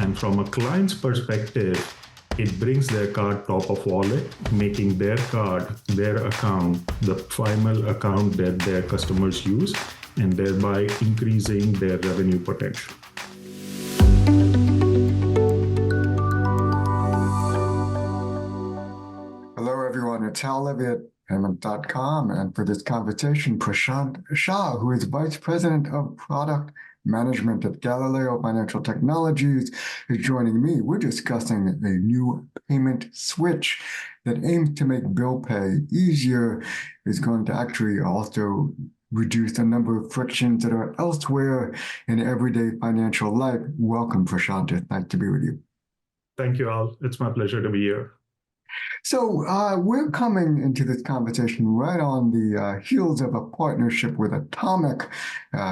And from a client's perspective, it brings their card top of wallet, making their card, their account, the final account that their customers use, and thereby increasing their revenue potential. Hello, everyone. It's Hal Levy at Payment.com. And for this conversation, Prashant Shah, who is Vice President of Product Management at Galileo Financial Technologies, is joining me. We're discussing a new payment switch that aims to make bill pay easier, is going to actually also reduce the number of frictions that are elsewhere in everyday financial life. Welcome, Prashant. It's nice to be with you. Thank you, Al. It's my pleasure to be here. So we're coming into this conversation right on the heels of a partnership with Atomic,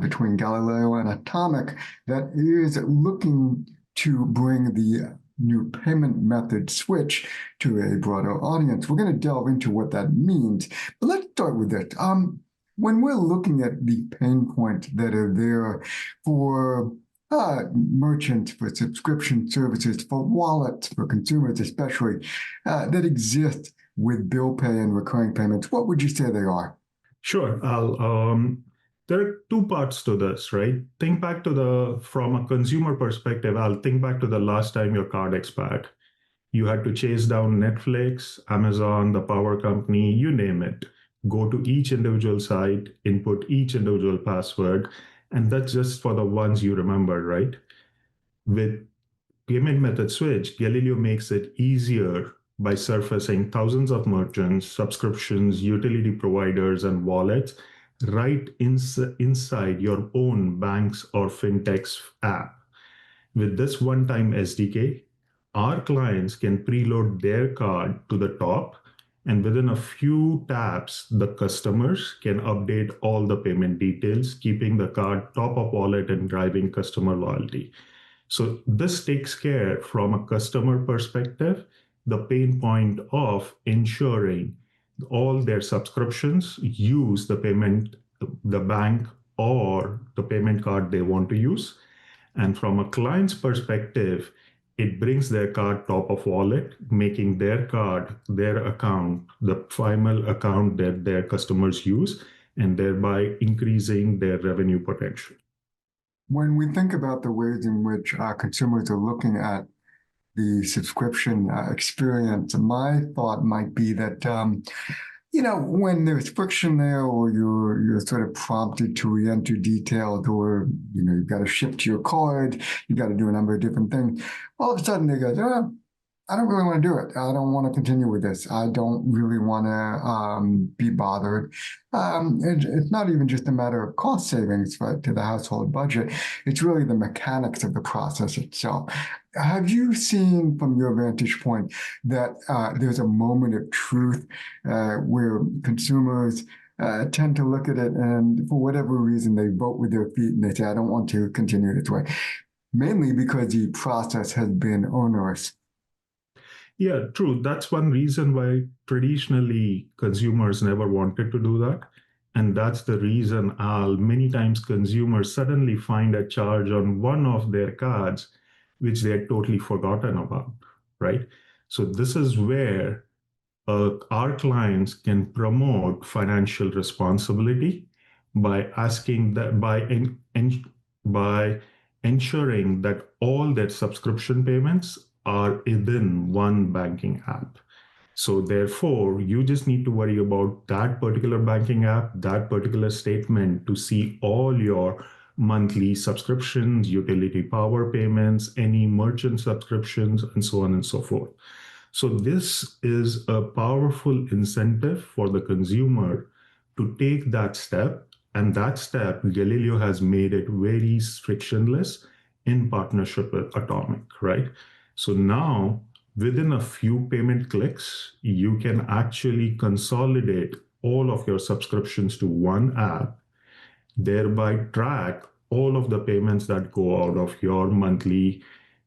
between Galileo and Atomic, that is looking to bring the new payment method switch to a broader audience. We're going to delve into what that means, but let's start with it. When we're looking at the pain points that are there for merchants, for subscription services, for wallets, for consumers especially, that exist with bill pay and recurring payments, what would you say they are? Sure, Al. There are two parts to this, right? Think back to from a consumer perspective, Al, think back to the last time your card expired. You had to chase down Netflix, Amazon, the power company, you name it. Go to each individual site, input each individual password, and that's just for the ones you remember, right? With payment method switch, Galileo makes it easier by surfacing thousands of merchants, subscriptions, utility providers, and wallets right inside your own bank's or fintech's app. With this one-time SDK, our clients can preload their card to the top, and within a few taps, the customers can update all the payment details, keeping the card top of wallet and driving customer loyalty. So this takes care, from a customer perspective, the pain point of ensuring all their subscriptions use the bank or the payment card they want to use. And from a client's perspective, it brings their card top of wallet, making their card, their account, the final account that their customers use, and thereby increasing their revenue potential. When we think about the ways in which consumers are looking at the subscription experience, my thought might be that when there's friction there, or you're sort of prompted to re-enter details, or you've got to shift your card, you've got to do a number of different things. All of a sudden they go, oh, I don't really want to do it. I don't want to continue with this. I don't really want to be bothered. It's not even just a matter of cost savings to the household budget. It's really the mechanics of the process itself. Have you seen, from your vantage point, that there's a moment of truth where consumers tend to look at it, and for whatever reason, they vote with their feet and they say, I don't want to continue this way, mainly because the process has been onerous? Yeah, true. That's one reason why traditionally consumers never wanted to do that. And that's the reason, Al, many times consumers suddenly find a charge on one of their cards, which they had totally forgotten about, right? So this is where our clients can promote financial responsibility by asking that, by ensuring that all their subscription payments are within one banking app. So therefore, you just need to worry about that particular banking app, that particular statement, to see all your monthly subscriptions, utility power payments, any merchant subscriptions, and so on and so forth. So this is a powerful incentive for the consumer to take that step. And that step, Galileo has made it very frictionless in partnership with Atomic, right? So now, within a few payment clicks, you can actually consolidate all of your subscriptions to one app, thereby track all of the payments that go out of your monthly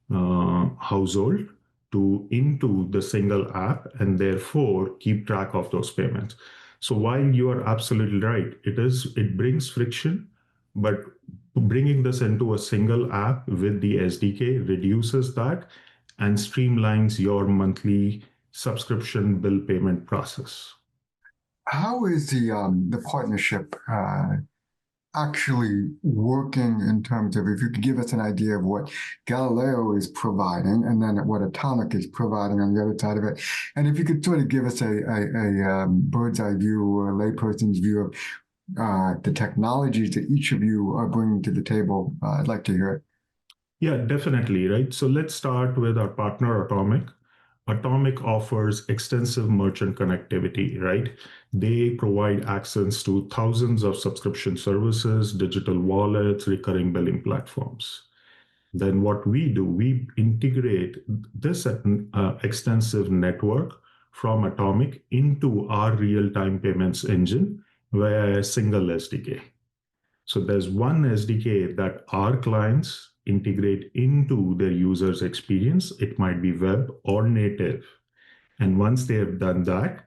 household into the single app, and therefore keep track of those payments. So while you are absolutely right, it brings friction, but Bringing this into a single app with the SDK reduces that and streamlines your monthly subscription bill payment process. How is the partnership actually working in terms of, if you could give us an idea of what Galileo is providing and then what Atomic is providing on the other side of it, and if you could sort of give us a bird's eye view or a layperson's view of the technologies that each of you are bringing to the table, I'd like to hear it. Yeah, definitely, right? So let's start with our partner Atomic. Atomic offers extensive merchant connectivity, right? They provide access to thousands of subscription services, digital wallets, recurring billing platforms. Then what we do, we integrate this extensive network from Atomic into our real-time payments engine via a single SDK. So there's one SDK that our clients integrate into their users' experience. It might be web or native. And once they have done that,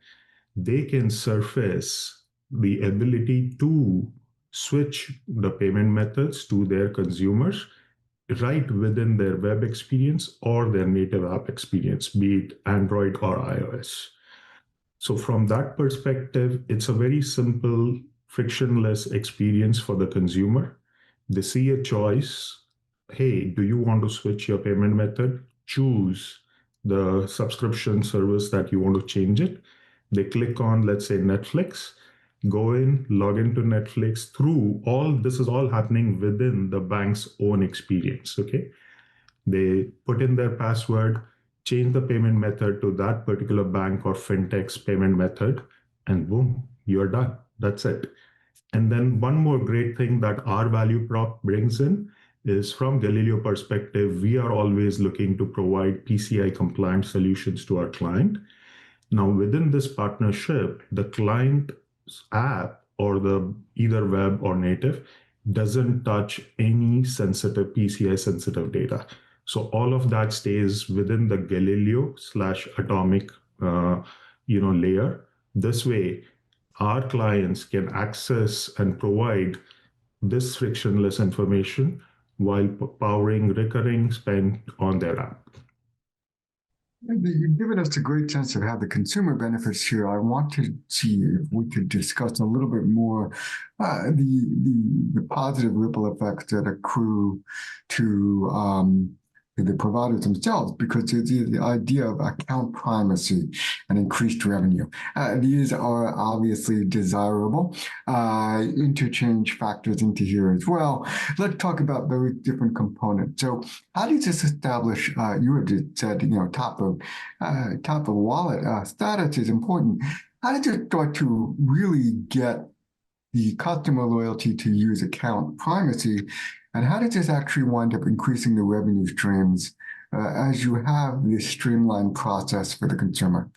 they can surface the ability to switch the payment methods to their consumers right within their web experience or their native app experience, be it Android or iOS. So from that perspective, it's a very simple, frictionless experience for the consumer. They see a choice. Hey, do you want to switch your payment method? Choose the subscription service that you want to change it. They click on, let's say, Netflix, go in, log into Netflix through all, this is all happening within the bank's own experience, okay? They put in their password, change the payment method to that particular bank or fintech's payment method, and boom, you're done. That's it. And then one more great thing that our value prop brings in is, from Galileo perspective, we are always looking to provide PCI compliant solutions to our client. Now, within this partnership, the client app or the either web or native doesn't touch any sensitive PCI sensitive data. So all of that stays within the Galileo / Atomic layer. This way, our clients can access and provide this frictionless information while powering recurring spend on their app. You've given us a great sense of how the consumer benefits here. I want to see if we could discuss a little bit more the positive ripple effects that accrue to the providers themselves, because the idea of account primacy and increased revenue. These are obviously desirable. Interchange factors into here as well. Let's talk about those different components. So how does this establish, you had said, top of wallet status is important. How did you start to really get the customer loyalty to use account primacy? And how did this actually wind up increasing the revenue streams as you have this streamlined process for the consumer?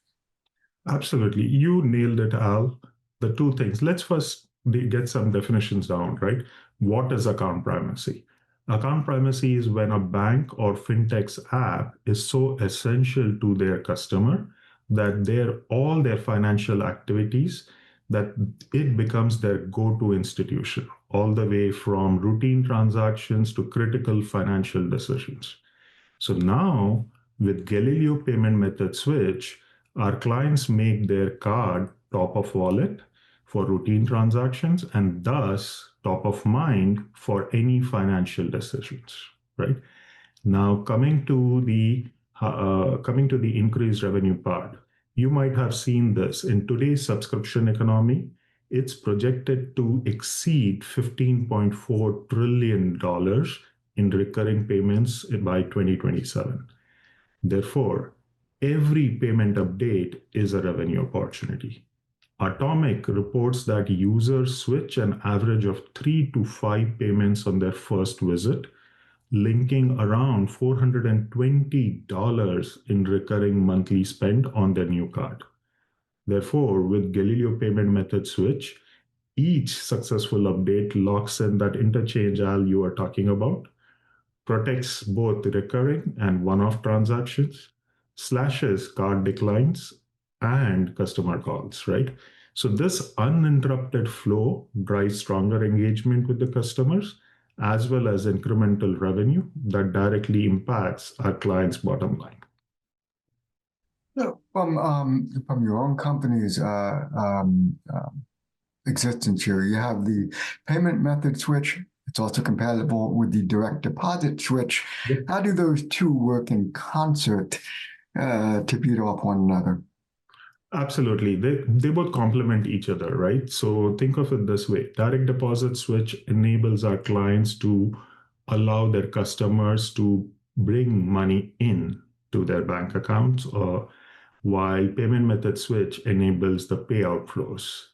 Absolutely. You nailed it, Al. The two things. Let's first get some definitions down, right? What is account primacy? Account primacy is when a bank or fintech's app is so essential to their customer that all their financial activities, that it becomes their go-to institution, all the way from routine transactions to critical financial decisions. So now with Galileo payment method switch, our clients make their card top of wallet for routine transactions and thus top of mind for any financial decisions, right? Now coming to the increased revenue part, you might have seen this in today's subscription economy. It's projected to exceed $15.4 trillion in recurring payments by 2027. Therefore, every payment update is a revenue opportunity. Atomic reports that users switch an average of 3 to 5 payments on their first visit, linking around $420 in recurring monthly spend on their new card. Therefore, with Galileo payment method switch, each successful update locks in that interchange Al you are talking about, protects both recurring and one-off transactions, slashes card declines, and customer calls, right? So this uninterrupted flow drives stronger engagement with the customers as well as incremental revenue that directly impacts our client's bottom line. So from your own company's existence here, you have the payment method switch. It's also compatible with the direct deposit switch. Yep. How do those two work in concert to feed off one another? Absolutely. They both complement each other, right? So think of it this way. Direct deposit switch enables our clients to allow their customers to bring money in to their bank accounts, while payment method switch enables the payout flows.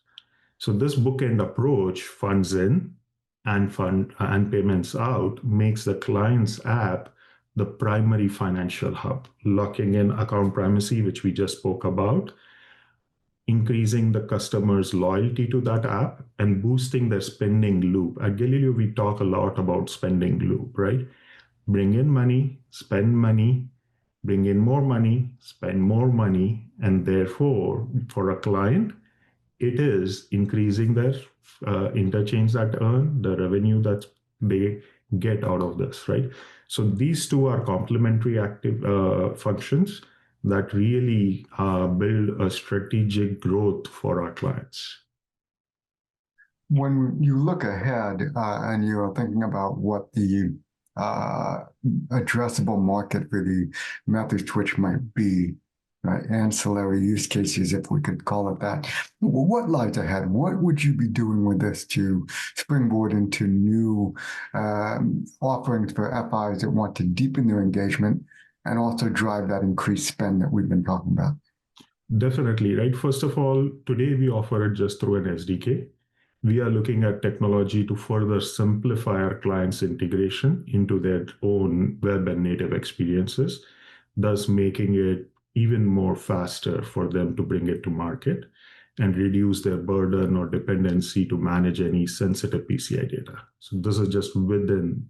So this bookend approach, funds in and payments out, makes the client's app the primary financial hub, locking in account primacy, which we just spoke about, increasing the customer's loyalty to that app, and boosting their spending loop. At Galileo, we talk a lot about spending loop, right? Bring in money, spend money, bring in more money, spend more money, and therefore, for a client, it is increasing their interchange that earn, the revenue that they get out of this, right? So these two are complementary active functions that really build a strategic growth for our clients. When you look ahead and you're thinking about what the addressable market for the method switch might be, right? Ancillary use cases, if we could call it that. What lies ahead? What would you be doing with this to springboard into new offerings for FIs that want to deepen their engagement and also drive that increased spend that we've been talking about? Definitely, right? First of all, today we offer it just through an SDK. We are looking at technology to further simplify our clients' integration into their own web and native experiences, thus making it even more faster for them to bring it to market and reduce their burden or dependency to manage any sensitive PCI data. So this is just within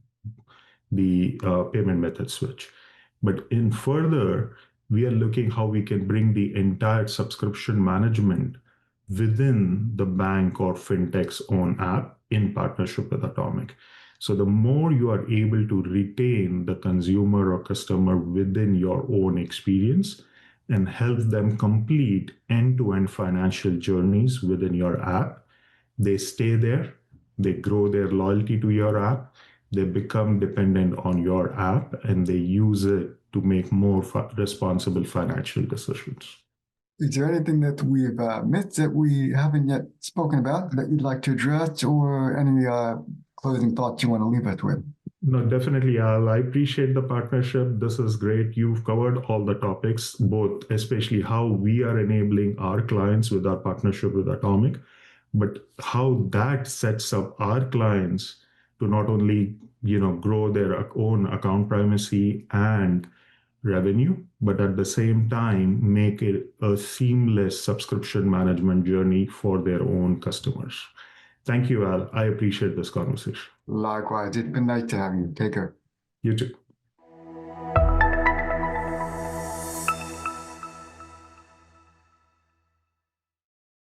the payment method switch. But in further, we are looking how we can bring the entire subscription management within the bank or fintech's own app in partnership with Atomic. So the more you are able to retain the consumer or customer within your own experience and help them complete end-to-end financial journeys within your app, they stay there, they grow their loyalty to your app, they become dependent on your app, and they use it to make more responsible financial decisions. Is there anything that we've missed that we haven't yet spoken about that you'd like to address, or any closing thoughts you want to leave us with? No, definitely, Al. I appreciate the partnership. This is great. You've covered all the topics, both especially how we are enabling our clients with our partnership with Atomic, but how that sets up our clients to not only grow their own account primacy and revenue, but at the same time make it a seamless subscription management journey for their own customers. Thank you, Al. I appreciate this conversation. Likewise, it's been nice to have you. Take care. You too.